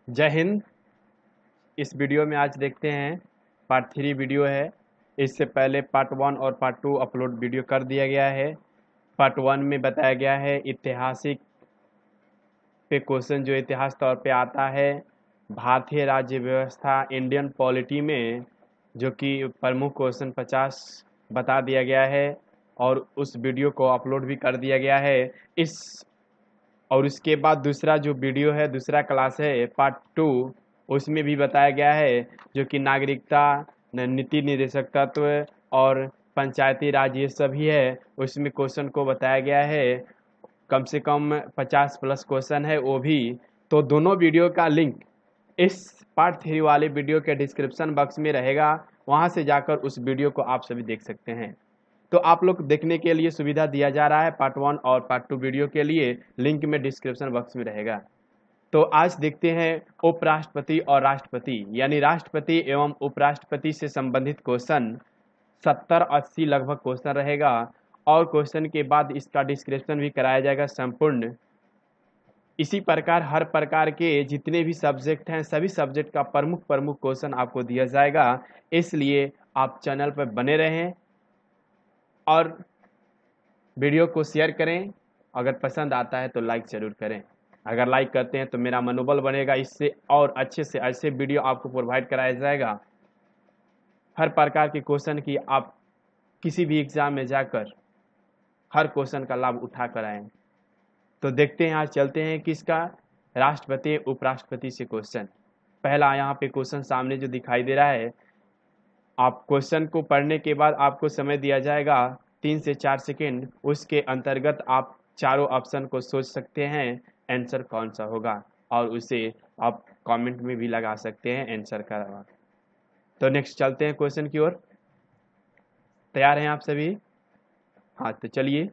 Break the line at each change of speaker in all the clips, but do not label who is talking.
जय हिंद। इस वीडियो में आज देखते हैं पार्ट 3 वीडियो है। इससे पहले पार्ट 1 और पार्ट 2 अपलोड वीडियो कर दिया गया है। पार्ट 1 में बताया गया है ऐतिहासिक पे क्वेश्चन जो इतिहास तौर पे आता है, भारतीय राज्य व्यवस्था इंडियन पॉलिटी में, जो कि प्रमुख क्वेश्चन 50 बता दिया गया है और उस वीडियो को अपलोड भी कर दिया गया है। और उसके बाद दूसरा जो वीडियो है, दूसरा क्लास है पार्ट 2, उसमें भी बताया गया है जो कि नागरिकता, नीति निर्देशक तत्व और पंचायती राज ये सभी है। उसमें क्वेश्चन को बताया गया है, कम से कम 50 प्लस क्वेश्चन है वो भी। तो दोनों वीडियो का लिंक इस पार्ट 3 वाले वीडियो के डिस्क्रिप्शन बॉक्स में रहेगा, वहाँ से जाकर उस वीडियो को आप सभी देख सकते हैं। तो आप लोग देखने के लिए सुविधा दिया जा रहा है पार्ट 1 और पार्ट 2 वीडियो के लिए, लिंक में डिस्क्रिप्शन बॉक्स में रहेगा। तो आज देखते हैं उपराष्ट्रपति और राष्ट्रपति यानी राष्ट्रपति एवं उपराष्ट्रपति से संबंधित क्वेश्चन। 70-80 लगभग क्वेश्चन रहेगा और क्वेश्चन के बाद इसका डिस्क्रिप्शन भी कराया जाएगा संपूर्ण। इसी प्रकार हर प्रकार के जितने भी सब्जेक्ट हैं सभी सब्जेक्ट का प्रमुख क्वेश्चन आपको दिया जाएगा, इसलिए आप चैनल पर बने रहें और वीडियो को शेयर करें। अगर पसंद आता है तो लाइक ज़रूर करें। अगर लाइक करते हैं तो मेरा मनोबल बनेगा, इससे और अच्छे से अच्छे वीडियो आपको प्रोवाइड कराया जाएगा। हर प्रकार के क्वेश्चन की आप किसी भी एग्ज़ाम में जाकर हर क्वेश्चन का लाभ उठा कर आएँ। तो देखते हैं, आज चलते हैं किसका, राष्ट्रपति उपराष्ट्रपति से क्वेश्चन। पहला यहाँ पे क्वेश्चन सामने जो दिखाई दे रहा है, आप क्वेश्चन को पढ़ने के बाद आपको समय दिया जाएगा 3 से 4 सेकेंड। उसके अंतर्गत आप चारों ऑप्शन को सोच सकते हैं आंसर कौन सा होगा, और उसे आप कमेंट में भी लगा सकते हैं आंसर का। तो नेक्स्ट चलते हैं क्वेश्चन की ओर। तैयार हैं आप सभी? हाँ, तो चलिए।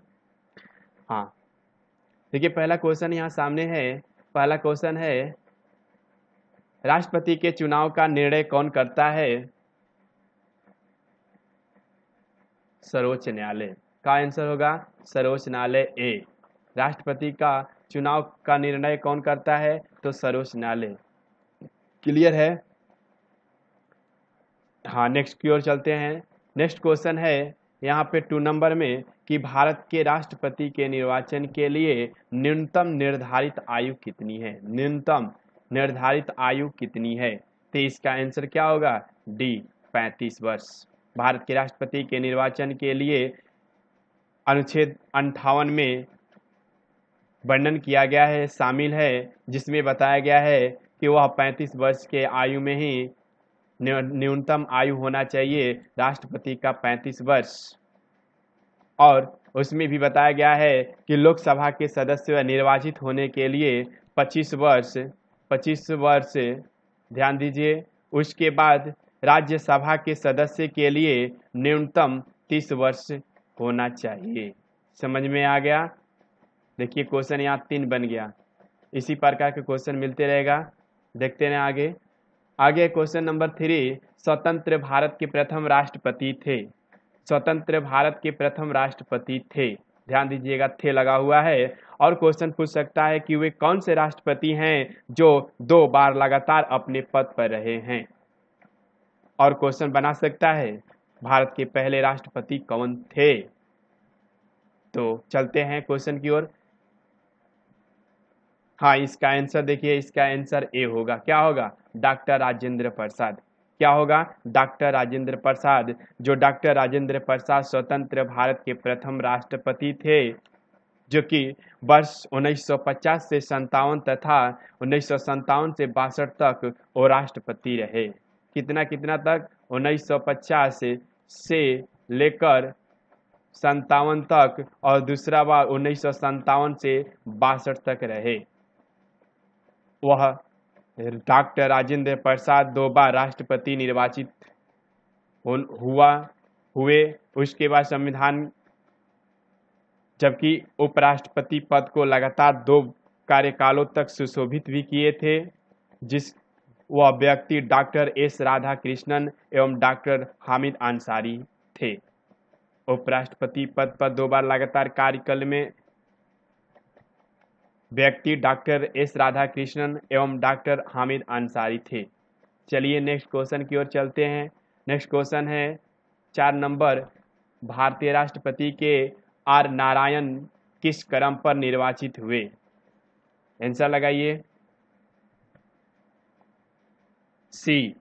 हाँ, देखिए पहला क्वेश्चन यहाँ सामने है। पहला क्वेश्चन है, राष्ट्रपति के चुनाव का निर्णय कौन करता है? सर्वोच्च न्यायालय का आंसर होगा सर्वोच्च न्यायालय ए। राष्ट्रपति का चुनाव का निर्णय कौन करता है? तो सर्वोच्च न्यायालय। क्लियर है? हाँ, नेक्स्ट की ओर चलते हैं। नेक्स्ट क्वेश्चन है यहाँ पे 2 नंबर में कि भारत के राष्ट्रपति के निर्वाचन के लिए न्यूनतम निर्धारित आयु कितनी है? न्यूनतम निर्धारित आयु कितनी है? तो इसका आंसर क्या होगा? डी, 35 वर्ष। भारत के राष्ट्रपति के निर्वाचन के लिए अनुच्छेद 58 में वर्णन किया गया है, शामिल है, जिसमें बताया गया है कि वह 35 वर्ष के आयु में ही न्यूनतम आयु होना चाहिए राष्ट्रपति का 35 वर्ष। और उसमें भी बताया गया है कि लोकसभा के सदस्य निर्वाचित होने के लिए 25 वर्ष, ध्यान दीजिए। उसके बाद राज्यसभा के सदस्य के लिए न्यूनतम 30 वर्ष होना चाहिए। समझ में आ गया? देखिए क्वेश्चन यहाँ 3 बन गया। इसी प्रकार के क्वेश्चन मिलते रहेगा, देखते हैं आगे। आगे क्वेश्चन नंबर 3, स्वतंत्र भारत के प्रथम राष्ट्रपति थे। स्वतंत्र भारत के प्रथम राष्ट्रपति थे, ध्यान दीजिएगा, थे लगा हुआ है। और क्वेश्चन पूछ सकता है कि वे कौन से राष्ट्रपति हैं जो 2 बार लगातार अपने पद पर रहे हैं। और क्वेश्चन बना सकता है भारत के पहले राष्ट्रपति कौन थे। तो चलते हैं क्वेश्चन की ओर। हाँ, इसका आंसर देखिए, इसका आंसर ए होगा। क्या होगा? डॉक्टर राजेंद्र प्रसाद। क्या होगा? डॉक्टर राजेंद्र प्रसाद। जो डॉक्टर राजेंद्र प्रसाद स्वतंत्र भारत के प्रथम राष्ट्रपति थे, जो कि वर्ष 1950 से 57 तथा 1957 से 62 तक वो राष्ट्रपति रहे। कितना तक? 1950 से लेकर 57 तक, और दूसरा बार 1957 से 62 तक रहे। वह डॉक्टर राजेंद्र प्रसाद 2 बार राष्ट्रपति निर्वाचित हुए। उसके बाद संविधान, जबकि उपराष्ट्रपति पद को लगातार 2 कार्यकालों तक सुशोभित भी किए थे। वह व्यक्ति डॉक्टर एस राधाकृष्णन एवं डॉक्टर हामिद अंसारी थे। उपराष्ट्रपति पद पर 2 बार लगातार कार्यकाल में व्यक्ति डॉक्टर एस राधाकृष्णन एवं डॉक्टर हामिद अंसारी थे। चलिए नेक्स्ट क्वेश्चन की ओर चलते हैं। नेक्स्ट क्वेश्चन है 4 नंबर, भारतीय राष्ट्रपति के आर नारायण किस क्रम पर निर्वाचित हुए? आंसर लगाइए। सी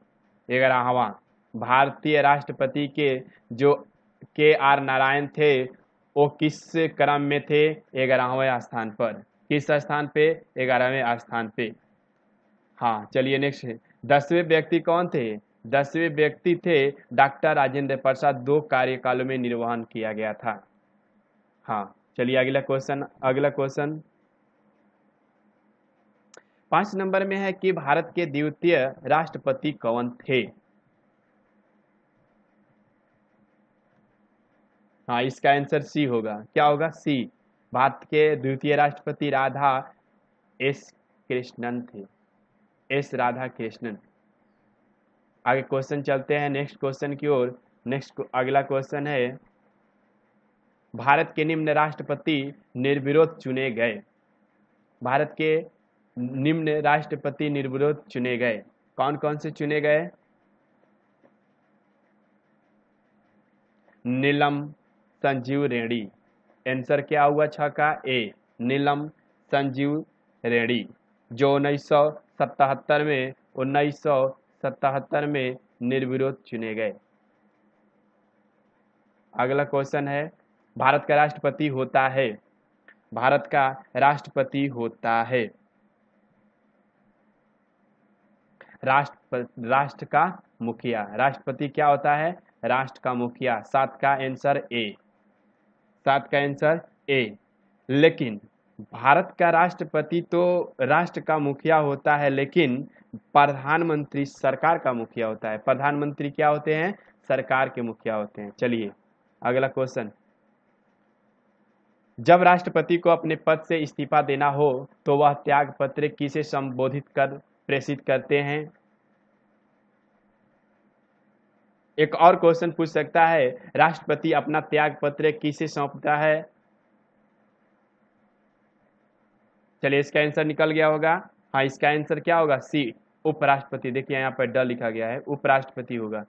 11वां। भारतीय राष्ट्रपति के जो के आर नारायण थे वो किस क्रम में थे? 11वें स्थान पर। किस स्थान पे? 11वें स्थान पे। हाँ चलिए नेक्स्ट। 10वें व्यक्ति कौन थे? 10वें व्यक्ति थे डॉक्टर राजेंद्र प्रसाद। 2 कार्यकालों में निर्वहन किया गया था। हाँ चलिए अगला क्वेश्चन 5 नंबर में है कि भारत के द्वितीय राष्ट्रपति कौन थे? हाँ इसका आंसर सी होगा। क्या होगा? सी। भारत के द्वितीय राष्ट्रपति राधा एस कृष्णन थे। एस राधा कृष्णन। आगे क्वेश्चन चलते हैं नेक्स्ट क्वेश्चन की ओर। नेक्स्ट अगला क्वेश्चन है, भारत के निम्न राष्ट्रपति निर्विरोध चुने गए। भारत के निम्न राष्ट्रपति निर्विरोध चुने गए। कौन कौन से चुने गए? नीलम संजीव रेड्डी। आंसर क्या हुआ? 6 का ए, नीलम संजीव रेड्डी, जो 1977 में निर्विरोध चुने गए। अगला क्वेश्चन है, भारत का राष्ट्रपति होता है। भारत का राष्ट्रपति होता है राष्ट्र का मुखिया। राष्ट्रपति क्या होता है? राष्ट्र का मुखिया। 7 का आंसर ए। 7 का आंसर ए। लेकिन भारत का राष्ट्रपति तो राष्ट्र का मुखिया होता है, लेकिन प्रधानमंत्री सरकार का मुखिया होता है। प्रधानमंत्री क्या होते हैं? सरकार के मुखिया होते हैं। चलिए अगला क्वेश्चन, जब राष्ट्रपति को अपने पद से इस्तीफा देना हो तो वह त्याग पत्र किसे संबोधित कर प्रेषित करते हैं? एक और क्वेश्चन पूछ सकता है, राष्ट्रपति अपना त्याग पत्र किसे सौंपता है? चलिए इसका आंसर निकल गया होगा। हाँ इसका आंसर क्या होगा? सी, उपराष्ट्रपति। देखिए यहाँ पर ड लिखा गया है, उपराष्ट्रपति होगा।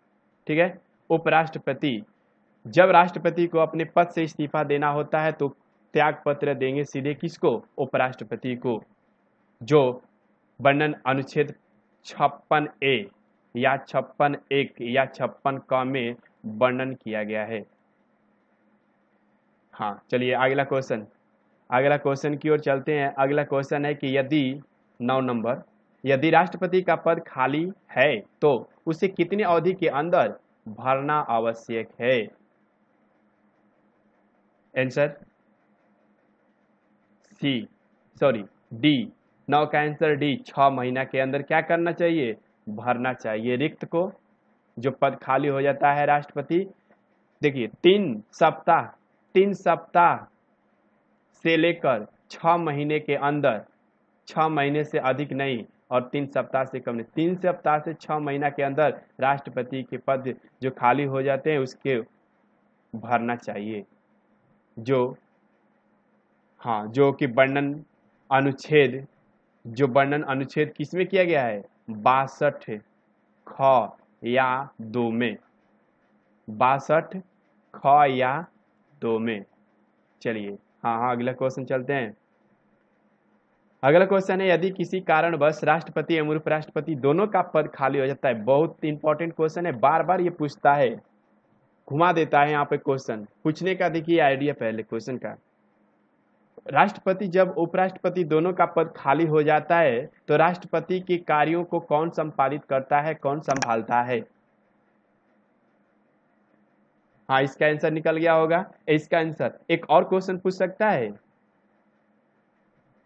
ठीक है, उपराष्ट्रपति। जब राष्ट्रपति को अपने पद से इस्तीफा देना होता है तो त्याग पत्र देंगे सीधे किसको? उपराष्ट्रपति को, जो वर्णन अनुच्छेद 56A या 56(1) या 56(क) में वर्णन किया गया है। हाँ चलिए अगला क्वेश्चन की ओर चलते हैं। अगला क्वेश्चन है कि यदि 9 नंबर, यदि राष्ट्रपति का पद खाली है तो उसे कितनी अवधि के अंदर भरना आवश्यक है? Answer D. 9 का आंसर डी, 6 महीना के अंदर क्या करना चाहिए? भरना चाहिए रिक्त को, जो पद खाली हो जाता है राष्ट्रपति। देखिए 3 सप्ताह से लेकर 6 महीने के अंदर, 6 महीने से अधिक नहीं और 3 सप्ताह से कम नहीं, 3 सप्ताह से 6 महीना के अंदर राष्ट्रपति के पद जो खाली हो जाते हैं उसके भरना चाहिए, जो कि वर्णन अनुच्छेद किसमें किया गया है? 62 ख या 2 में। 62 ख या 2 में। चलिए हाँ अगला क्वेश्चन चलते हैं। अगला क्वेश्चन है, यदि किसी कारणवश राष्ट्रपति एवं उपराष्ट्रपति दोनों का पद खाली हो जाता है। बहुत इंपॉर्टेंट क्वेश्चन है, बार बार ये पूछता है, घुमा देता है यहाँ पे क्वेश्चन पूछने का। देखिए आइडिया पहले क्वेश्चन का, राष्ट्रपति जब उपराष्ट्रपति दोनों का पद खाली हो जाता है तो राष्ट्रपति के कार्यों को कौन संपादित करता है, कौन संभालता है? हाँ इसका आंसर निकल गया होगा। इसका आंसर एक और क्वेश्चन पूछ सकता है।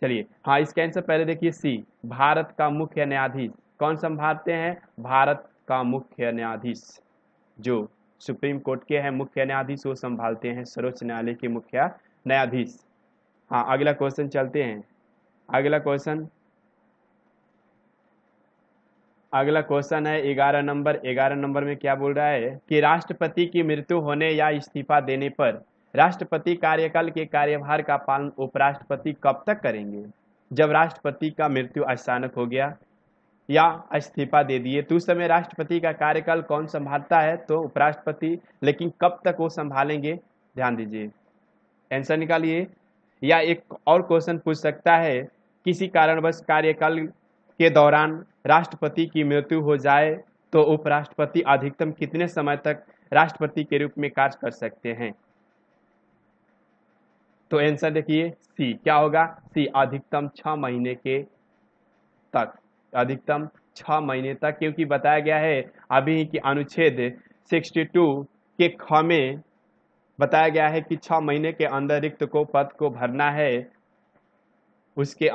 चलिए हाँ इसका आंसर पहले देखिए, सी, भारत का मुख्य न्यायाधीश। कौन संभालते हैं? भारत का मुख्य न्यायाधीश, जो सुप्रीम कोर्ट के हैं मुख्य न्यायाधीश, वो संभालते हैं, सर्वोच्च न्यायालय के मुख्य न्यायाधीश। हाँ अगला क्वेश्चन चलते हैं। अगला क्वेश्चन है 11 नंबर। 11 नंबर में क्या बोल रहा है कि राष्ट्रपति की मृत्यु होने या इस्तीफा देने पर राष्ट्रपति कार्यकाल के कार्यभार का पालन उपराष्ट्रपति कब तक करेंगे? जब राष्ट्रपति का मृत्यु अचानक हो गया या इस्तीफा दे दिए तो उस समय राष्ट्रपति का कार्यकाल कौन संभालता है? तो उपराष्ट्रपति। लेकिन कब तक वो संभालेंगे? ध्यान दीजिए, आंसर निकालिए। या एक और क्वेश्चन पूछ सकता है, किसी कारणवश कार्यकाल के दौरान राष्ट्रपति की मृत्यु हो जाए तो उपराष्ट्रपति अधिकतम कितने समय तक राष्ट्रपति के रूप में कार्य कर सकते हैं? तो आंसर देखिए, सी क्या होगा? सी अधिकतम 6 महीने के तक, अधिकतम 6 महीने तक, क्योंकि बताया गया है अभी कि अनुच्छेद 62 के ख में बताया गया है कि 6 महीने के अंदर रिक्त को पद को भरना है, उसके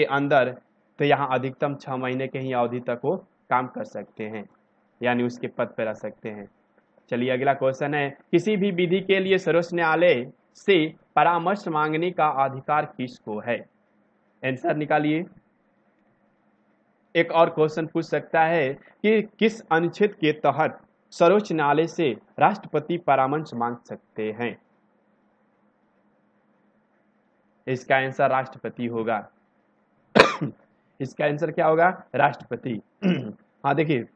अंदर तो यहाँ अधिकतम 6 महीने के ही अवधि तक वो काम कर सकते हैं, यानी उसके पद पर रह सकते हैं। चलिए अगला क्वेश्चन है, किसी भी विधि के लिए सर्वोच्च न्यायालय से परामर्श मांगने का अधिकार किसको है? आंसर निकालिए। एक और क्वेश्चन पूछ सकता है कि किस अनुच्छेद के तहत सर्वोच्च न्यायालय से राष्ट्रपति परामर्श मांग सकते हैं? इसका आंसर राष्ट्रपति होगा। इसका आंसर क्या होगा? राष्ट्रपति। हाँ देखिए,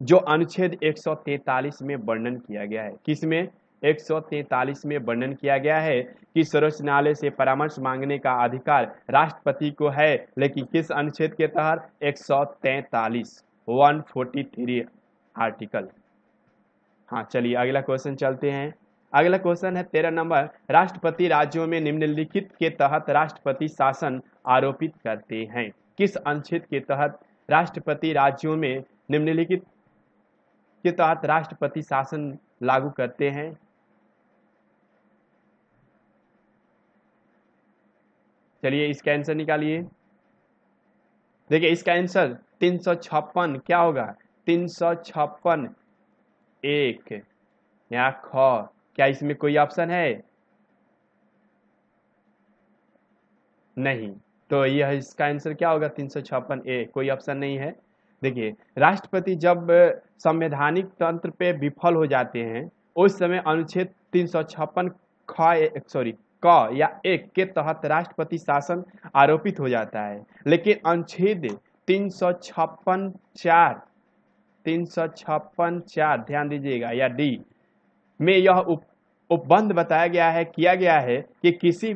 जो अनुच्छेद 143 में वर्णन किया गया है, किसमें? 143 में वर्णन किया गया है कि सर्वोच्च न्यायालय से परामर्श मांगने का अधिकार राष्ट्रपति को है, लेकिन किस अनुच्छेद के तहत? 143 आर्टिकल। हाँ चलिए अगला क्वेश्चन चलते हैं। अगला क्वेश्चन है 13 नंबर, राष्ट्रपति राज्यों में निम्नलिखित के तहत राष्ट्रपति शासन आरोपित करते हैं? किस अनुच्छेद के तहत राष्ट्रपति राज्यों में निम्नलिखित के तहत राष्ट्रपति शासन लागू करते हैं? चलिए इसका आंसर निकालिए। देखिए इसका आंसर 356 क्या होगा? 356 एक या ख। क्या इसमें कोई ऑप्शन है? नहीं, तो यह इसका आंसर क्या होगा? 356 ए, कोई ऑप्शन नहीं है। देखिए राष्ट्रपति जब संवैधानिक तंत्र पे विफल हो जाते हैं उस समय अनुच्छेद 356 क या एक के तहत राष्ट्रपति शासन आरोपित हो जाता है, लेकिन अनुच्छेद 356 ध्यान दीजिएगा या डी में यह उपबंध बताया गया है, किया गया है कि किसी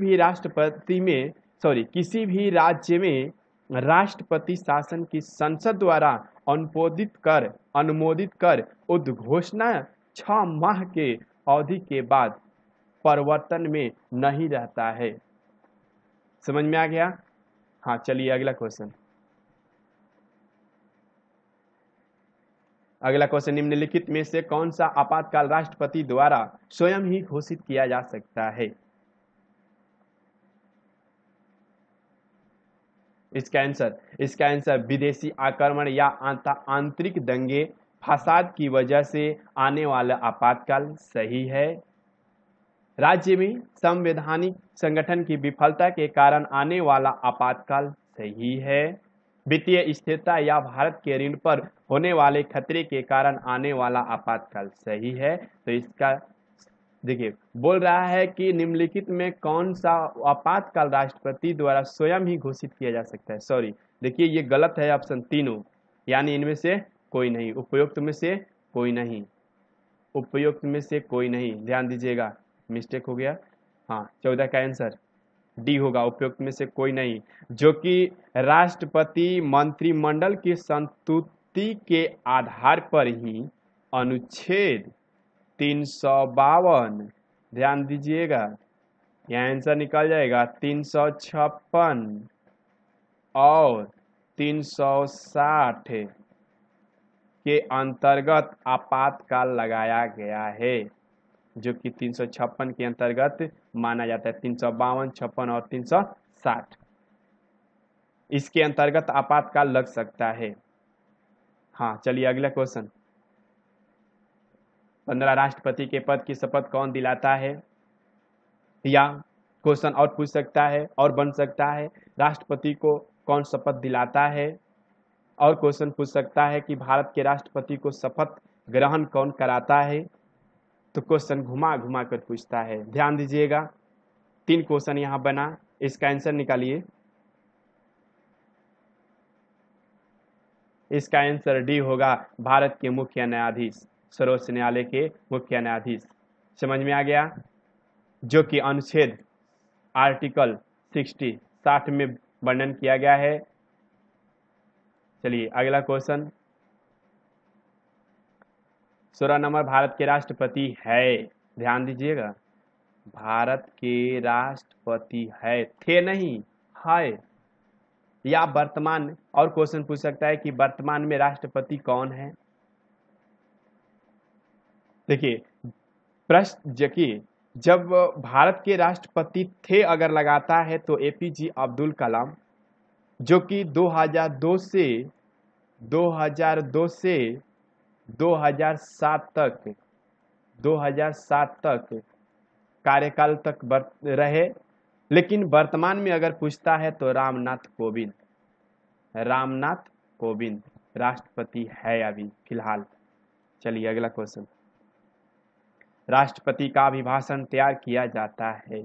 भी राज्य में राष्ट्रपति शासन की संसद द्वारा अनुमोदित कर उद्घोषणा 6 माह के अवधि के बाद परिवर्तन में नहीं रहता है। समझ में आ गया? हाँ चलिए अगला क्वेश्चन। अगला क्वेश्चन, निम्नलिखित में से कौन सा आपातकाल राष्ट्रपति द्वारा स्वयं ही घोषित किया जा सकता है? इसका आंसर विदेशी आक्रमण या आंतरिक दंगे फसाद की वजह से आने वाला आपातकाल सही है। राज्य में संवैधानिक संगठन की विफलता के कारण आने वाला आपातकाल सही है। वित्तीय स्थिरता या भारत के ऋण पर होने वाले खतरे के कारण आने वाला आपातकाल सही है। तो इसका देखिए बोल रहा है कि निम्नलिखित में कौन सा आपातकाल राष्ट्रपति द्वारा स्वयं ही घोषित किया जा सकता है? सॉरी देखिए ये गलत है, ऑप्शन तीनों, यानी इनमें से कोई नहीं, उपयुक्त में से कोई नहीं, उपयुक्त में से कोई नहीं। ध्यान दीजिएगा, मिस्टेक हो गया। हाँ 14 का आंसर डी होगा, उपयुक्त में से कोई नहीं, जो कि राष्ट्रपति मंत्रिमंडल की संतुष्टि के आधार पर ही अनुच्छेद 352, ध्यान दीजिएगा यहाँ आंसर निकल जाएगा 356 और 360 के अंतर्गत आपातकाल लगाया गया है, जो कि 356 के अंतर्गत माना जाता है। 352, 56 और 360 इसके अंतर्गत आपातकाल लग सकता है। हाँ चलिए अगला क्वेश्चन, 15 राष्ट्रपति के पद की शपथ कौन दिलाता है? या क्वेश्चन और पूछ सकता है और बन सकता है, राष्ट्रपति को कौन शपथ दिलाता है? और क्वेश्चन पूछ सकता है कि भारत के राष्ट्रपति को शपथ ग्रहण कौन कराता है? तो क्वेश्चन घुमा घुमा कर पूछता है। ध्यान दीजिएगा 3 क्वेश्चन यहाँ बना, इसका आंसर निकालिए। इसका आंसर डी होगा, भारत के मुख्य न्यायाधीश, सर्वोच्च न्यायालय के मुख्य न्यायाधीश। समझ में आ गया? जो कि अनुच्छेद आर्टिकल 60 में वर्णन किया गया है। चलिए अगला क्वेश्चन। 16 नंबर, भारत के राष्ट्रपति है, ध्यान दीजिएगा, भारत के राष्ट्रपति है, थे नहीं, है। या वर्तमान, और क्वेश्चन पूछ सकता है कि वर्तमान में राष्ट्रपति कौन है। देखिए प्रश्न देखिए, जब भारत के राष्ट्रपति थे अगर लगाता है तो एपीजे अब्दुल कलाम, जो कि 2002 से 2007 तक कार्यकाल तक रहे। लेकिन वर्तमान में अगर पूछता है तो रामनाथ कोविंद राष्ट्रपति है अभी फिलहाल। चलिए अगला क्वेश्चन। राष्ट्रपति का अभिभाषण तैयार किया जाता है।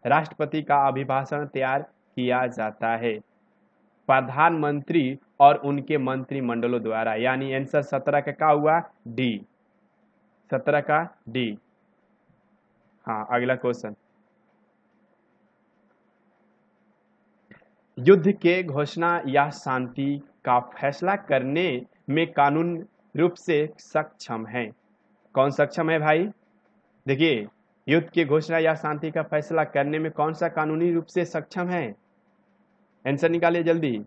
राष्ट्रपति का अभिभाषण तैयार किया जाता है प्रधानमंत्री और उनके मंत्रिमंडलों द्वारा, यानी आंसर 17 का क्या हुआ? डी, 17 का डी। हाँ अगला क्वेश्चन। युद्ध के घोषणा या शांति का फैसला करने में कानून रूप से सक्षम है। कौन सक्षम है भाई? देखिए, युद्ध की घोषणा या शांति का फैसला करने में कौन सा कानूनी रूप से सक्षम है? आंसर निकालिए जल्दी।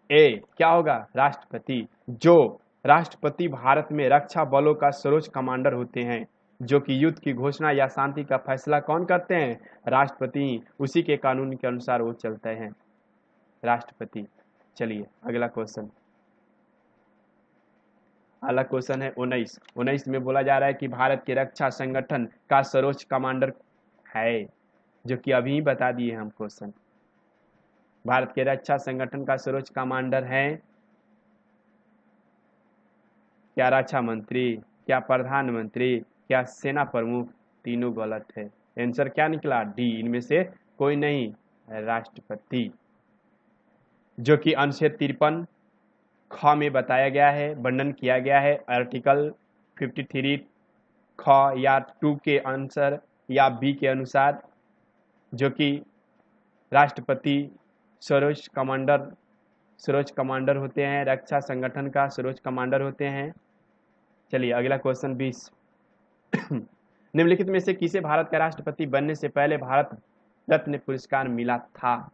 ए क्या होगा? राष्ट्रपति। जो राष्ट्रपति भारत में रक्षा बलों का सर्वोच्च कमांडर होते हैं, जो कि युद्ध की घोषणा या शांति का फैसला कौन करते हैं? राष्ट्रपति। उसी के कानून के अनुसार वो चलते हैं, राष्ट्रपति। चलिए अगला क्वेश्चन। अगला क्वेश्चन है 19 में बोला जा रहा है कि भारत के रक्षा संगठन का सर्वोच्च कमांडर है, जो कि अभी बता दिए हम क्वेश्चन। भारत के रक्षा संगठन का सर्वोच्च कमांडर है क्या? रक्षा मंत्री, क्या प्रधानमंत्री, क्या सेना प्रमुख? तीनों गलत है। आंसर क्या निकला? डी, इनमें से कोई नहीं, राष्ट्रपति। जो कि अनुच्छेद 53 ख में बताया गया है, वर्णन किया गया है आर्टिकल 53 ख या 2 के आंसर या बी के अनुसार, जो कि राष्ट्रपति सर्वोच्च कमांडर होते हैं, रक्षा संगठन का सर्वोच्च कमांडर होते हैं। चलिए अगला क्वेश्चन 20। निम्नलिखित में से किसे भारत का राष्ट्रपति बनने से पहले भारत रत्न पुरस्कार मिला था?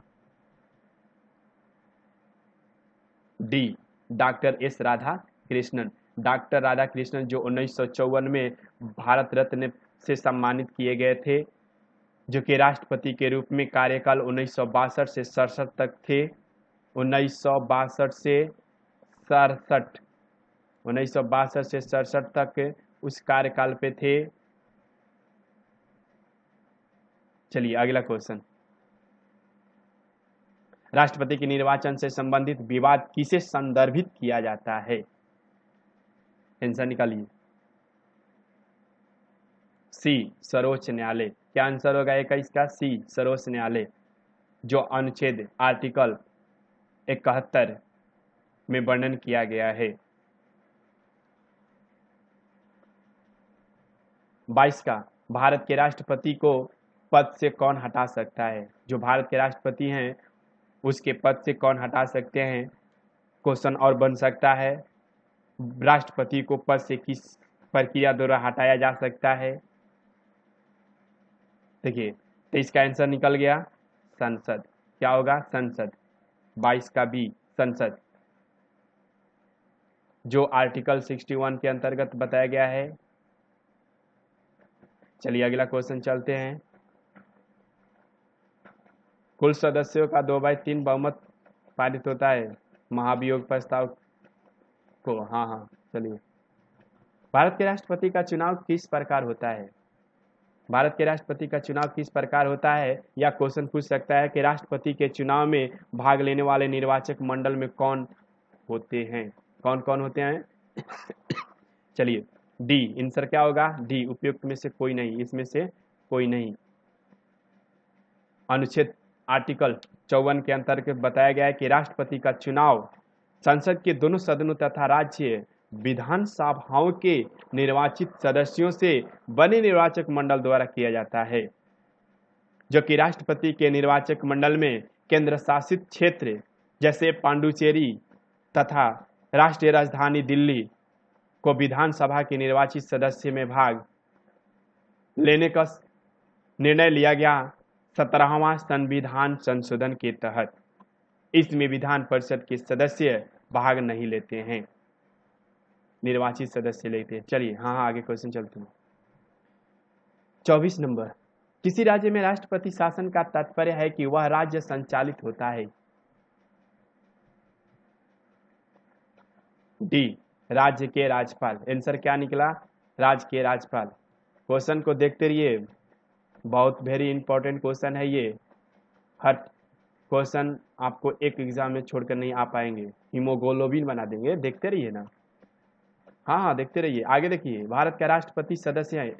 D, doctor S Radha Krishnan. Doctor Radha Krishnan जो 1954 में भारत रत्न से सम्मानित किए गए थे, जो कि राष्ट्रपति के रूप में कार्यकाल 1962 से 67 तक थे। 1962 से 67 तक उस कार्यकाल पे थे। चलिए अगला क्वेश्चन। राष्ट्रपति के निर्वाचन से संबंधित विवाद किसे संदर्भित किया जाता है? आंसर निकालिए। सी, सर्वोच्च न्यायालय। क्या आंसर होगा 21 का? सी, सर्वोच्च न्यायालय, जो अनुच्छेद आर्टिकल 71 में वर्णन किया गया है। 22 का, भारत के राष्ट्रपति को पद से कौन हटा सकता है? जो भारत के राष्ट्रपति हैं उसके पद से कौन हटा सकते हैं? क्वेश्चन और बन सकता है, राष्ट्रपति को पद से किस प्रक्रिया द्वारा हटाया जा सकता है? देखिए, तो इसका आंसर निकल गया, संसद। क्या होगा? संसद। 22 का बी, संसद, जो आर्टिकल 61 के अंतर्गत बताया गया है। चलिए अगला क्वेश्चन चलते हैं। कुल सदस्यों का 2/3 बहुमत पारित होता है महाभियोग प्रस्ताव को। हाँ, चलिए। भारत के राष्ट्रपति का चुनाव किस प्रकार होता है? भारत के राष्ट्रपति का चुनाव किस प्रकार होता है? या क्वेश्चन पूछ सकता है कि राष्ट्रपति के चुनाव में भाग लेने वाले निर्वाचक मंडल में कौन होते हैं? कौन कौन होते हैं? चलिए, डी आंसर क्या होगा? डी, उपयुक्त में से कोई नहीं, इसमें से कोई नहीं। अनुच्छेद आर्टिकल 54 के अंतर्गत बताया गया है कि राष्ट्रपति का चुनाव संसद के दोनों सदनों तथा राज्य विधानसभाओं के निर्वाचित सदस्यों से बने निर्वाचक मंडल द्वारा किया जाता है, जो कि राष्ट्रपति के निर्वाचक मंडल में केंद्र शासित क्षेत्र जैसे पांडुचेरी तथा राष्ट्रीय राजधानी दिल्ली को विधानसभा के निर्वाचित सदस्य में भाग लेने का निर्णय लिया गया 17वां संविधान संशोधन के तहत। इसमें विधान परिषद के सदस्य भाग नहीं लेते हैं, निर्वाचित सदस्य लेते हैं। चलिए हाँ आगे क्वेश्चन चलते हैं। 24 नंबर, किसी राज्य में राष्ट्रपति शासन का तात्पर्य है कि वह राज्य संचालित होता है। डी, राज्य के राज्यपाल। आंसर क्या निकला? राज्य के राज्यपाल। क्वेश्चन को देखते रहिए, बहुत वेरी इंपॉर्टेंट क्वेश्चन है ये। हर क्वेश्चन आपको एक एग्जाम में छोड़कर नहीं आ पाएंगे, हीमोग्लोबिन बना देंगे। देखते रहिए ना, हाँ देखते रहिए। आगे देखिए, भारत का राष्ट्रपति सदस्य है।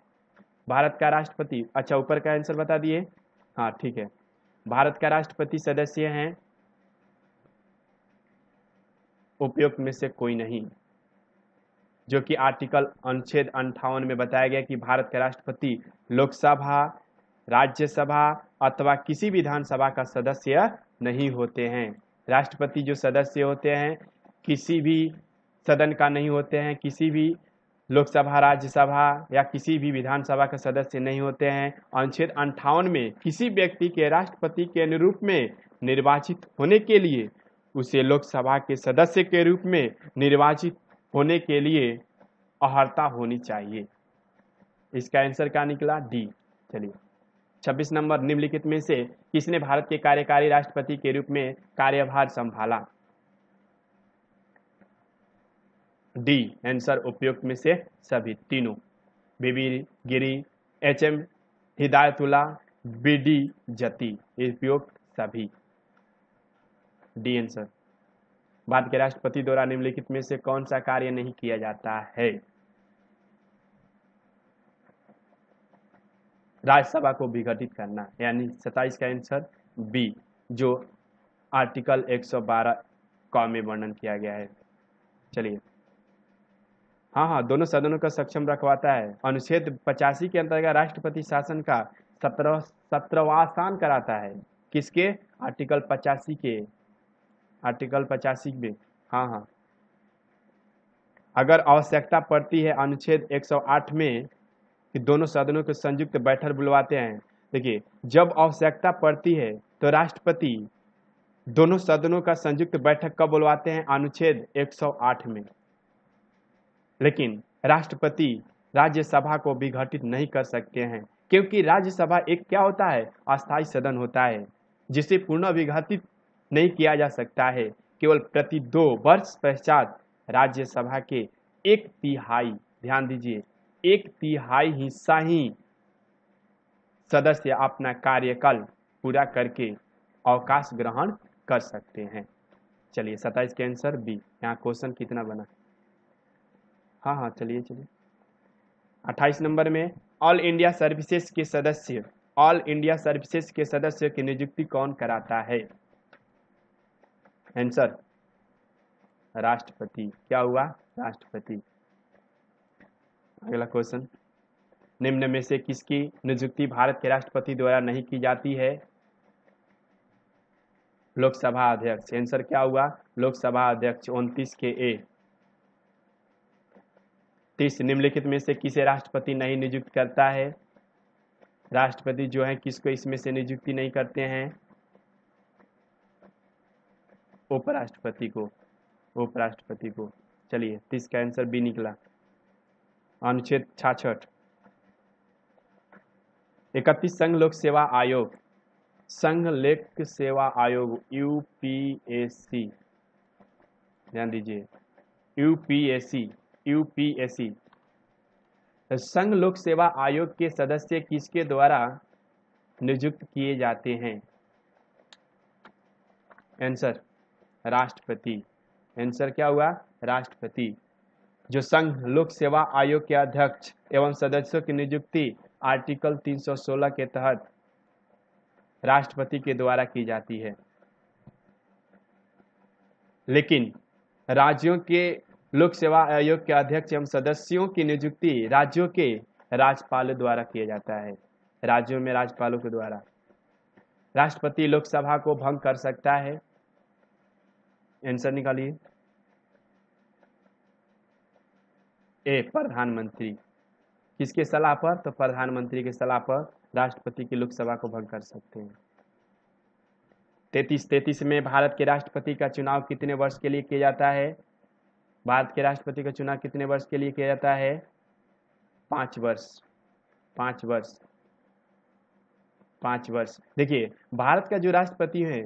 भारत का राष्ट्रपति, अच्छा ऊपर का आंसर बता दिए, हाँ ठीक है। भारत का राष्ट्रपति सदस्य हैं, उपयुक्त में से कोई नहीं, जो कि आर्टिकल अनुच्छेद 58 में बताया गया कि भारत के राष्ट्रपति लोकसभा, राज्यसभा अथवा किसी विधानसभा का सदस्य नहीं होते हैं। राष्ट्रपति जो सदस्य होते हैं किसी भी सदन का नहीं होते हैं, किसी भी लोकसभा, राज्यसभा या किसी भी विधानसभा का सदस्य नहीं होते हैं। अनुच्छेद 58 में किसी व्यक्ति के राष्ट्रपति के अनुरूप में निर्वाचित होने के लिए उसे लोकसभा के सदस्य के रूप में निर्वाचित होने के लिए अर्हता होनी चाहिए। इसका आंसर क्या निकला? डी। चलिए 26 नंबर, निम्नलिखित में से किसने भारत के कार्यकारी राष्ट्रपति के रूप में कार्यभार संभाला? डी आंसर, उपयुक्त में से सभी तीनों, बीबी गिरी, एचएम हिदायतुल्ला, बीडी जती, उपयुक्त सभी। D answer. भारत के राष्ट्रपति द्वारा निम्नलिखित में से कौन सा कार्य नहीं किया जाता है? राज्यसभा को विघटित करना, यानी 27 का आंसर बी, जो आर्टिकल 112 क में वर्णन किया गया है। चलिए हाँ दोनों सदनों का सक्षम रखवाता है। अनुच्छेद 85 के अंतर्गत राष्ट्रपति शासन का 17वां कराता है। किसके? आर्टिकल 85 के, आर्टिकल 85 में। हाँ अगर आवश्यकता पड़ती है अनुच्छेद 108 में कि दोनों सदनों को संयुक्त बैठक बुलवाते हैं। देखिए, जब आवश्यकता पड़ती है तो राष्ट्रपति दोनों सदनों का संयुक्त बैठक कब बुलवाते हैं? अनुच्छेद 108 में। लेकिन राष्ट्रपति राज्यसभा को विघटित नहीं कर सकते हैं, क्योंकि राज्यसभा एक क्या होता है? अस्थायी सदन होता है, जिसे पुनः विघटित नहीं किया जा सकता है। केवल प्रति 2 वर्ष पश्चात राज्यसभा के 1/3, ध्यान दीजिए, 1/3 हिस्सा ही सदस्य अपना कार्यकाल पूरा करके अवकाश ग्रहण कर सकते हैं। चलिए 27 के आंसर बी। यहाँ क्वेश्चन कितना बना? हाँ चलिए 28 नंबर में, ऑल इंडिया सर्विसेज के सदस्य, ऑल इंडिया सर्विसेज के सदस्य की नियुक्ति कौन कराता है? आंसर राष्ट्रपति। क्या हुआ? राष्ट्रपति। अगला क्वेश्चन, निम्न में से किसकी नियुक्ति भारत के राष्ट्रपति द्वारा नहीं की जाती है? लोकसभा अध्यक्ष। आंसर क्या हुआ? लोकसभा अध्यक्ष। 29 के ए। 30, निम्नलिखित में से किसे राष्ट्रपति नहीं नियुक्त करता है? राष्ट्रपति जो है किसको इसमें से नियुक्ति नहीं करते हैं? उपराष्ट्रपति को, उपराष्ट्रपति को। चलिए 30 का आंसर बी निकला। अनुच्छेद 66। 31, संघ लोक सेवा आयोग, संघ लोक सेवा आयोग यूपीएससी, ध्यान दीजिए, यूपीएससी, यूपीएससी। संघ लोक सेवा आयोग के सदस्य किसके द्वारा नियुक्त किए जाते हैं? आंसर राष्ट्रपति। आंसर क्या हुआ? राष्ट्रपति। जो संघ लोक सेवा आयोग के अध्यक्ष एवं सदस्यों की नियुक्ति आर्टिकल 316 के तहत राष्ट्रपति के द्वारा की जाती है, लेकिन राज्यों के लोक सेवा आयोग के अध्यक्ष एवं सदस्यों की नियुक्ति राज्यों के राज्यपालों द्वारा किया जाता है। राज्यों में राज्यपालों के द्वारा राष्ट्रपति लोकसभा को भंग कर सकता है। आंसर निकालिए। ए, प्रधानमंत्री। किसके सलाह पर? तो प्रधानमंत्री के सलाह पर राष्ट्रपति की लोकसभा को भंग कर सकते हैं। 33 में भारत के राष्ट्रपति का चुनाव कितने वर्ष के लिए किया जाता है? भारत के राष्ट्रपति का चुनाव कितने वर्ष के लिए किया जाता है? 5 वर्ष। 5 वर्ष। 5 वर्ष। देखिए, भारत का जो राष्ट्रपति है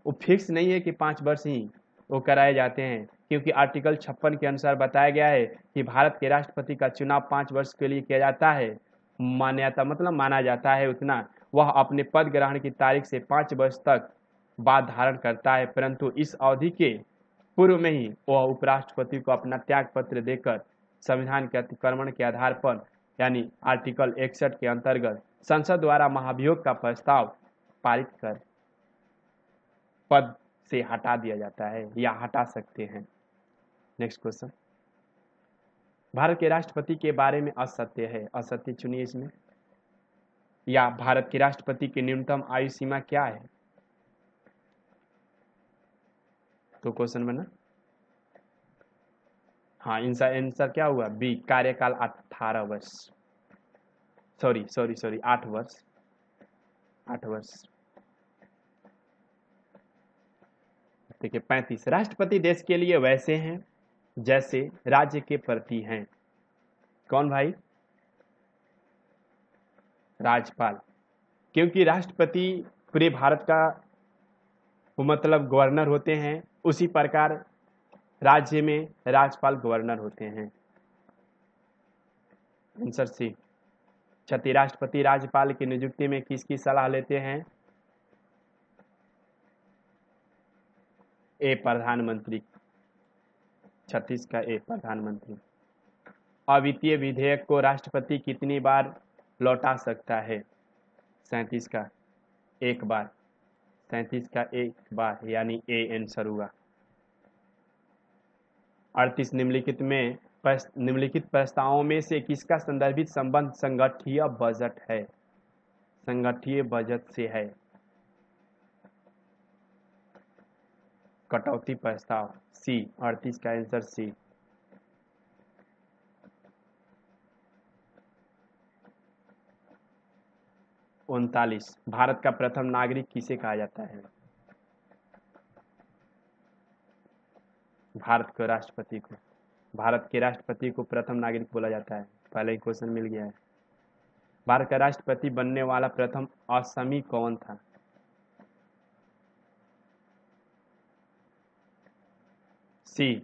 वो फिक्स नहीं है कि 5 वर्ष ही वो कराए जाते हैं, क्योंकि आर्टिकल 56 के अनुसार बताया गया है कि भारत के राष्ट्रपति का चुनाव 5 वर्ष के लिए किया जाता है। मान्यता मतलब माना जाता है उतना, वह अपने पद ग्रहण की तारीख से 5 वर्ष तक बाद धारण करता है, परंतु इस अवधि के पूर्व में ही वह उपराष्ट्रपति को अपना त्याग पत्र देकर संविधान के अतिक्रमण के आधार पर यानी आर्टिकल 61 के अंतर्गत संसद द्वारा महाभियोग का प्रस्ताव पारित कर पद से हटा दिया जाता है या हटा सकते हैं। नेक्स्ट क्वेश्चन, भारत के राष्ट्रपति के बारे में असत्य है, असत्य चुनिए इसमें। या भारत के राष्ट्रपति की न्यूनतम आयु सीमा क्या है? तो क्वेश्चन बना, हाँ आंसर क्या हुआ? बी, कार्यकाल 18 वर्ष। सॉरी 8 वर्ष। 8 वर्ष। देखिए 35, राष्ट्रपति देश के लिए वैसे हैं जैसे राज्य के प्रति हैं। कौन भाई? राज्यपाल। क्योंकि राष्ट्रपति पूरे भारत का मतलब गवर्नर होते हैं, उसी प्रकार राज्य में राज्यपाल गवर्नर होते हैं। Answer C. 36, राष्ट्रपति राज्यपाल की नियुक्ति में किसकी सलाह लेते हैं? ए, प्रधानमंत्री। 36 का ए, प्रधानमंत्री। अवित्तीय विधेयक को राष्ट्रपति कितनी बार लौटा सकता है? 37 का 1 बार। 37 का 1 बार यानी ए आंसर हुआ। 38, निम्नलिखित प्रस्तावों में से किसका संदर्भित संबंध संगठीय बजट है? संगठीय बजट से है। कटौती प्रस्ताव सी। 38 का आंसर सी। उनतालीस, भारत का प्रथम नागरिक किसे कहा जाता है? भारत के राष्ट्रपति को। भारत के राष्ट्रपति को प्रथम नागरिक बोला जाता है। पहले ही क्वेश्चन मिल गया है। भारत का राष्ट्रपति बनने वाला प्रथम असमी कौन था? सी,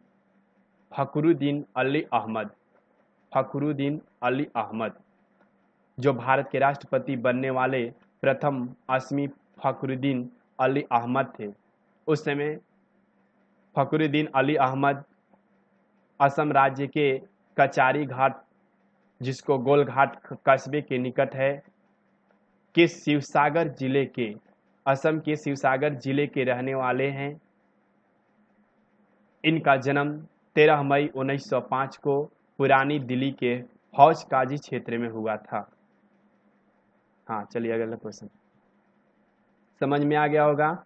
फखरुद्दीन अली अहमद। फखरुद्दीन अली अहमद जो भारत के राष्ट्रपति बनने वाले प्रथम असमी फखरुद्दीन अली अहमद थे। उस समय फखरुद्दीन अली अहमद असम राज्य के कचारी घाट, जिसको गोलघाट कस्बे के निकट है, के शिवसागर जिले के, असम के शिवसागर जिले के रहने वाले हैं। इनका जन्म 13 मई 1905 को पुरानी दिल्ली के हौज काजी क्षेत्र में हुआ था। हाँ चलिए अगला क्वेश्चन। समझ में आ गया होगा,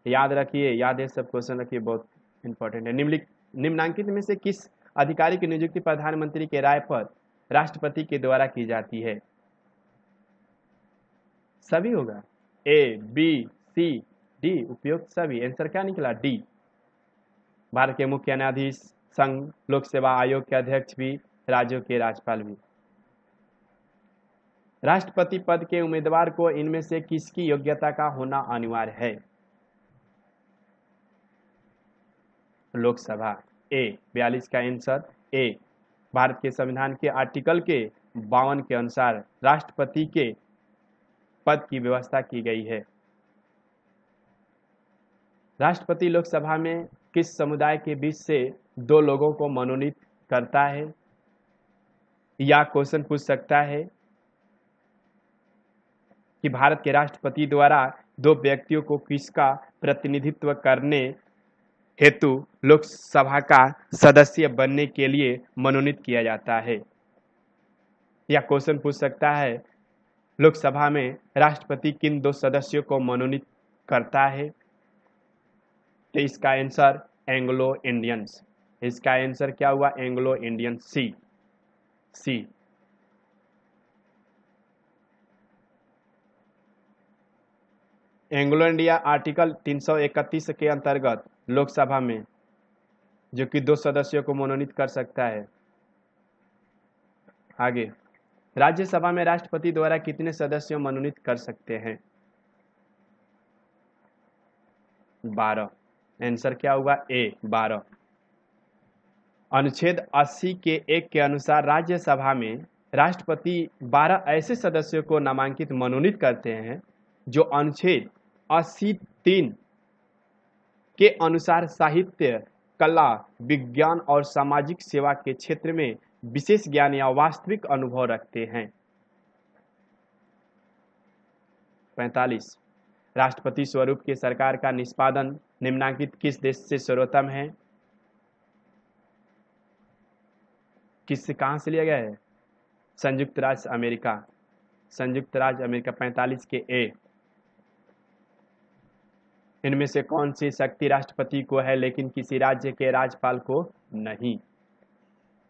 याद रखिए, याद है सब क्वेश्चन रखिए, बहुत इंपॉर्टेंट है। निम्नलिखित में से किस अधिकारी की नियुक्ति प्रधानमंत्री के राय पर राष्ट्रपति के द्वारा की जाती है? सभी होगा, ए बी सी डी, उपयुक्त सभी। आंसर क्या निकला? डी। भारत के मुख्य न्यायाधीश, संघ लोक सेवा आयोग के अध्यक्ष भी, राज्यों के राज्यपाल भी। राष्ट्रपति पद के उम्मीदवार को इनमें से किसकी योग्यता का होना अनिवार्य है? लोकसभा। ए, 42 का आंसर ए। भारत के संविधान के आर्टिकल के 52 के अनुसार राष्ट्रपति के पद की व्यवस्था की गई है। राष्ट्रपति लोकसभा में किस समुदाय के बीच से 2 लोगों को मनोनीत करता है? या क्वेश्चन पूछ सकता है कि भारत के राष्ट्रपति द्वारा दो व्यक्तियों को किसका प्रतिनिधित्व करने हेतु लोकसभा का सदस्य बनने के लिए मनोनीत किया जाता है? या क्वेश्चन पूछ सकता है लोकसभा में राष्ट्रपति किन दो सदस्यों को मनोनीत करता है? तो इसका आंसर एंग्लो इंडियंस। इसका आंसर क्या हुआ? एंग्लो इंडियन, सी। एंग्लो इंडिया आर्टिकल 331 के अंतर्गत लोकसभा में जो कि दो सदस्यों को मनोनीत कर सकता है। आगे, राज्यसभा में राष्ट्रपति द्वारा कितने सदस्य मनोनीत कर सकते हैं? 12। आंसर क्या हुआ? ए, 12। अनुच्छेद 80 के 1 के अनुसार राज्यसभा में राष्ट्रपति 12 ऐसे सदस्यों को नामांकित मनोनीत करते हैं जो अनुच्छेद 80(3) के अनुसार साहित्य, कला, विज्ञान और सामाजिक सेवा के क्षेत्र में विशेष ज्ञान या वास्तविक अनुभव रखते हैं। 45। राष्ट्रपति स्वरूप के सरकार का निष्पादन निम्नांकित किस देश से सर्वोत्तम है? कहाँ से लिया गया है? संयुक्त राज्य अमेरिका। संयुक्त राज्य अमेरिका। 45 के ए। इनमें से कौन सी शक्ति राष्ट्रपति को है लेकिन किसी राज्य के राज्यपाल को नहीं?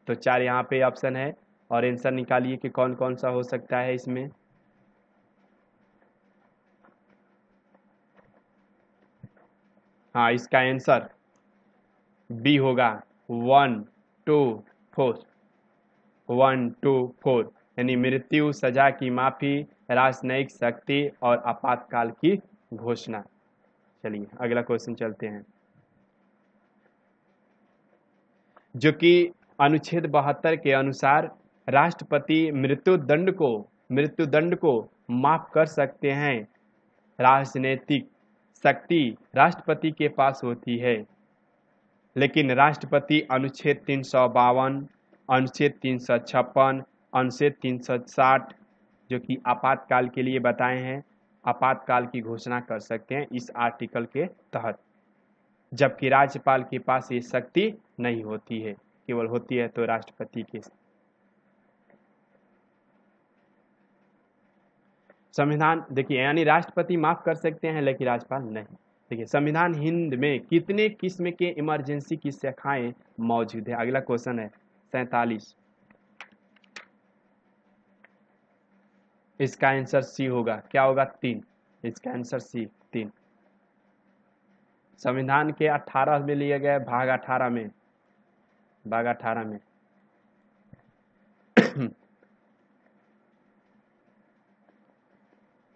तो 4 यहाँ पे ऑप्शन है और आंसर निकालिए कि कौन कौन सा हो सकता है इसमें। हाँ, इसका आंसर बी होगा 1, 2, 4। 1, 2, 4 यानी मृत्यु, सजा की माफी, राजनयिक शक्ति और आपातकाल की घोषणा। चलिए अगला क्वेश्चन चलते हैं, जो कि अनुच्छेद 72 के अनुसार राष्ट्रपति मृत्युदंड को माफ कर सकते हैं। राजनीतिक शक्ति राष्ट्रपति के पास होती है, लेकिन राष्ट्रपति अनुच्छेद 352, अनुच्छेद 356, अनुच्छेद 360 जो कि आपातकाल के लिए बताए हैं, आपातकाल की घोषणा कर सकते हैं इस आर्टिकल के तहत, जबकि राज्यपाल के पास ये शक्ति नहीं होती है, केवल होती है तो राष्ट्रपति के। संविधान देखिए, यानी राष्ट्रपति माफ कर सकते हैं लेकिन राज्यपाल नहीं। देखिए, संविधान हिंद में कितने किस्म के इमरजेंसी की शाखाएं मौजूद है? अगला क्वेश्चन है 47। इसका आंसर सी होगा। क्या होगा? 3। इसका आंसर सी, 3। संविधान के 18 में लिया गया, भाग 18 में,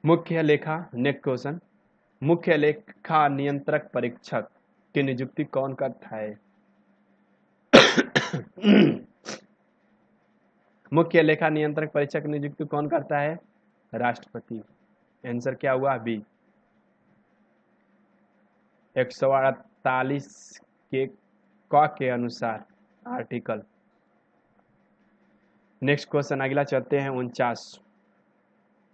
मुख्य लेखा, नेक्स्ट क्वेश्चन, मुख्य लेखा नियंत्रक परीक्षक की नियुक्ति कौन करता है? मुख्य लेखा नियंत्रक परीक्षक की नियुक्ति कौन करता है? राष्ट्रपति। आंसर क्या हुआ? बी। 148 के क के अनुसार आर्टिकल। नेक्स्ट क्वेश्चन अगला चलते हैं 49।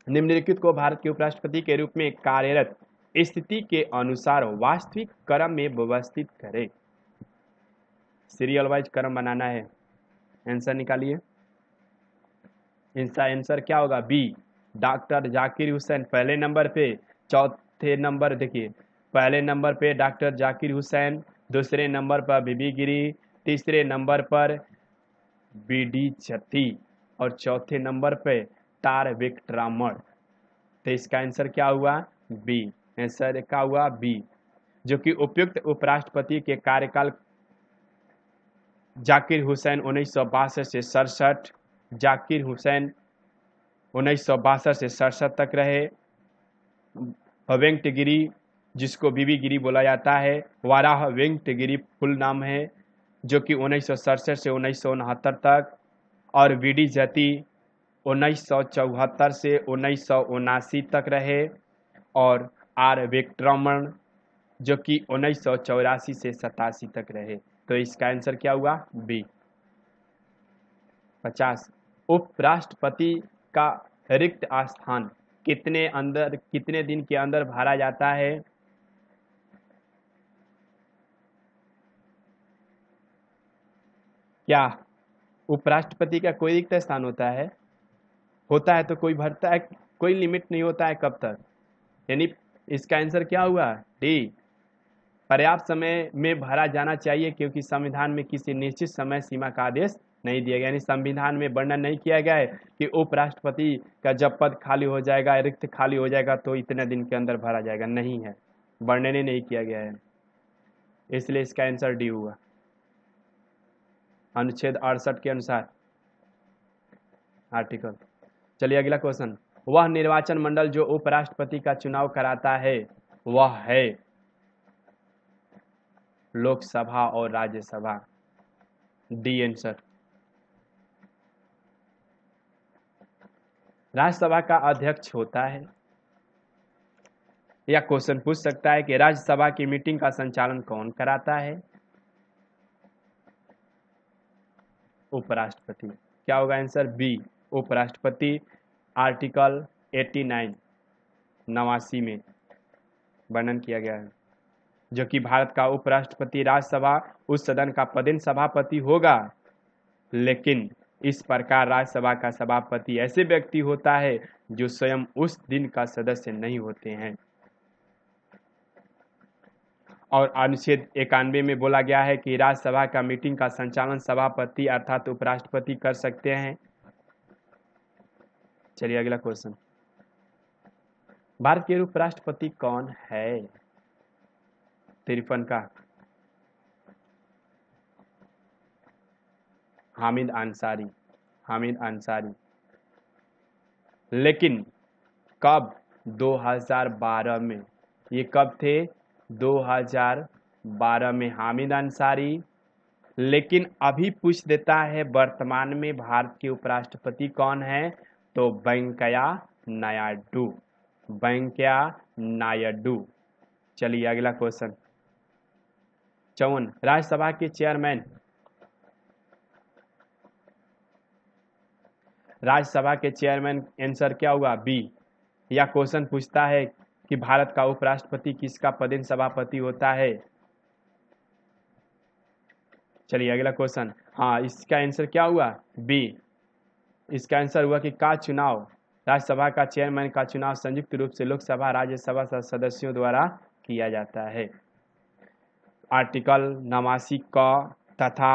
निम्नलिखित को भारत के उपराष्ट्रपति के रूप में कार्यरत स्थिति के अनुसार वास्तविक क्रम में व्यवस्थित करें। सीरियल वाइज क्रम बनाना है। आंसर निकालिए। इसका आंसर क्या होगा? बी, डॉक्टर जाकिर हुसैन पहले नंबर पे, चौथे नंबर देखिए, पहले नंबर पे डॉक्टर जाकिर हुसैन, दूसरे नंबर पर बीबी गिरी, तीसरे नंबर पर बीडी जती और चौथे नंबर पे टार विक्रमण। तो इसका आंसर क्या हुआ? बी। आंसर क्या हुआ? बी, जो कि उपयुक्त उपराष्ट्रपति के कार्यकाल जाकिर हुसैन 1962 से 67, जाकिर हुसैन 1962 से 67 तक रहे। वेंकटगिरी, जिसको बीबी गिरी बोला जाता है, वाराह वेंकटगिरी फुल नाम है, जो कि 1967 से 1969 तक, और बीडी जती 1974 से 1979 तक रहे, और आर विक्रमण जो कि 1984 से 87 तक रहे। तो इसका आंसर क्या हुआ? बी। 50। उपराष्ट्रपति का रिक्त स्थान कितने दिन के अंदर भरा जाता है? क्या उपराष्ट्रपति का कोई रिक्त स्थान होता है? होता है तो कोई भरता है, कोई लिमिट नहीं होता है कब तक। यानी इसका आंसर क्या हुआ? डी, पर्याप्त समय में भरा जाना चाहिए, क्योंकि संविधान में किसी निश्चित समय सीमा का आदेश नहीं दिया गया। यानी संविधान में वर्णन नहीं किया गया है कि उपराष्ट्रपति का जब पद खाली हो जाएगा, रिक्त खाली हो जाएगा तो इतने दिन के अंदर भरा जाएगा, नहीं है, वर्णन ही नहीं किया गया है, इसलिए इसका आंसर डी हुआ अनुच्छेद 68 के अनुसार आर्टिकल। चलिए अगला क्वेश्चन। वह निर्वाचन मंडल जो उपराष्ट्रपति का चुनाव कराता है वह है लोकसभा और राज्यसभा। D answer. राज्यसभा का अध्यक्ष होता है, या क्वेश्चन पूछ सकता है कि राज्यसभा की मीटिंग का संचालन कौन कराता है? उपराष्ट्रपति। क्या होगा आंसर? बी, उपराष्ट्रपति। आर्टिकल 89 89 में वर्णन किया गया है, जो कि भारत का उपराष्ट्रपति राज्यसभा उस सदन का पदेन सभापति होगा, लेकिन इस प्रकार राज्यसभा का सभापति ऐसे व्यक्ति होता है जो स्वयं उस दिन का सदस्य नहीं होते हैं। और अनुच्छेद 91 में बोला गया है कि राज्यसभा का मीटिंग का संचालन सभापति अर्थात उपराष्ट्रपति कर सकते हैं। चलिए अगला क्वेश्चन। भारत के उपराष्ट्रपति कौन है? 53 का हामिद अंसारी। हामिद अंसारी। लेकिन कब? 2012 में। ये कब थे? 2012 में हामिद अंसारी। लेकिन अभी पूछ देता है वर्तमान में भारत के उपराष्ट्रपति कौन है, तो वेंकैया नायडू। वेंकैया नायडू। चलिए अगला क्वेश्चन। 54। राज्यसभा के चेयरमैन। राज्यसभा के चेयरमैन आंसर क्या हुआ? बी। या क्वेश्चन पूछता है कि भारत का उपराष्ट्रपति किसका पदेन सभापति होता है? चलिए अगला क्वेश्चन। हाँ, इसका आंसर क्या हुआ? बी। इसका आंसर हुआ कि का चुनाव, राज्यसभा का चेयरमैन का चुनाव संयुक्त रूप से लोकसभा राज्यसभा सदस्यों द्वारा किया जाता है। आर्टिकल 89 क तथा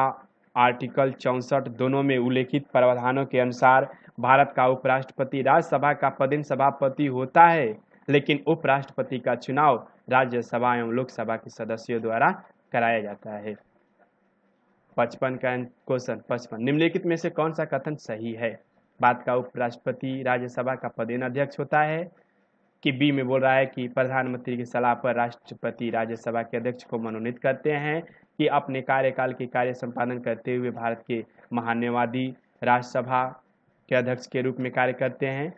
आर्टिकल 64 दोनों में उल्लेखित प्रावधानों के अनुसार भारत का उपराष्ट्रपति राज्यसभा का पदेन सभापति होता है, लेकिन उपराष्ट्रपति का चुनाव राज्यसभा एवं लोकसभा के सदस्यों द्वारा कराया जाता है। 55 का क्वेश्चन। 55। निम्नलिखित में से कौन सा कथन सही है? भारत का उपराष्ट्रपति राज्यसभा का पदेन अध्यक्ष होता है, कि बी में बोल रहा है कि प्रधानमंत्री की सलाह पर राष्ट्रपति राज्यसभा के अध्यक्ष को मनोनीत करते हैं, कि अपने कार्यकाल के कार्य संपादन करते हुए भारत के महान्यवादी राज्यसभा के अध्यक्ष के रूप में कार्य करते हैं,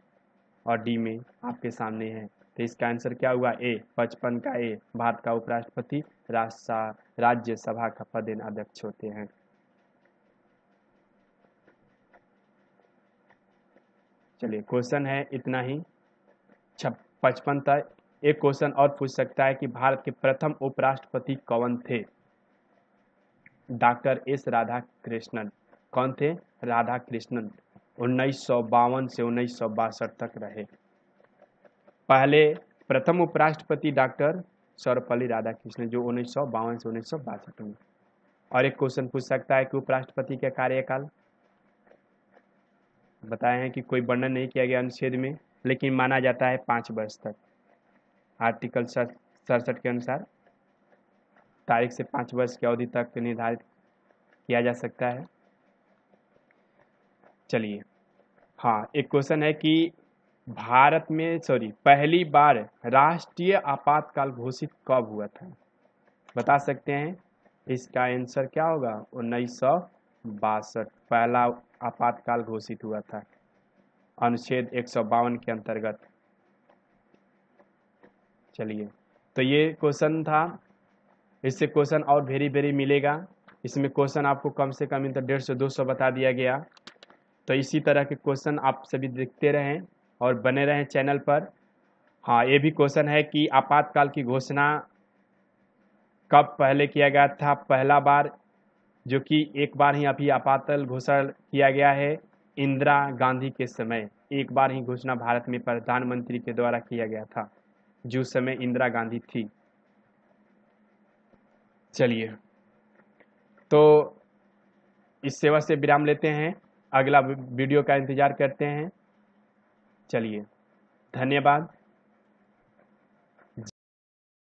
और डी में आपके सामने है। तो इसका आंसर क्या हुआ? ए। 55 का ए। भारत का उपराष्ट्रपति राज्यसभा का पदेन अध्यक्ष होते हैं। चलिए क्वेश्चन है इतना ही 55 तक। एक क्वेश्चन और पूछ सकता है कि भारत के प्रथम उपराष्ट्रपति कौन थे? Doctor S Radhakrishnan. कौन थे? राधाकृष्णन। 1952 से 1962 तक रहे। पहले प्रथम उपराष्ट्रपति डॉक्टर सर्वपल्ली राधाकृष्णन, जो 1952 से 1962 में। और एक क्वेश्चन पूछ सकता है कि उपराष्ट्रपति का कार्यकाल बताए हैं कि कोई वर्णन नहीं किया गया अनुच्छेद में, लेकिन माना जाता है 5 वर्ष तक। आर्टिकल 67 के अनुसार तारीख से 5 वर्ष की अवधि तक निर्धारित किया जा सकता है। चलिए, हाँ, एक क्वेश्चन है कि भारत में पहली बार राष्ट्रीय आपातकाल घोषित कब हुआ था? बता सकते हैं? इसका आंसर क्या होगा? 1962 पहला आपातकाल घोषित हुआ था अनुच्छेद 152 के अंतर्गत। चलिए, तो ये क्वेश्चन था। इससे क्वेश्चन और वेरी मिलेगा। इसमें क्वेश्चन आपको कम से कम 150 से 200 बता दिया गया। तो इसी तरह के क्वेश्चन आप सभी देखते रहें और बने रहें चैनल पर। हाँ, ये भी क्वेश्चन है कि आपातकाल की घोषणा कब पहले किया गया था? पहला बार, जो कि एक बार ही अभी आपातकाल घोषणा किया गया है इंदिरा गांधी के समय। एक बार ही घोषणा भारत में प्रधानमंत्री के द्वारा किया गया था, जो समय इंदिरा गांधी थी। चलिए, तो इस सेवा से विराम लेते हैं, अगला वीडियो का इंतजार करते हैं। चलिए, धन्यवाद।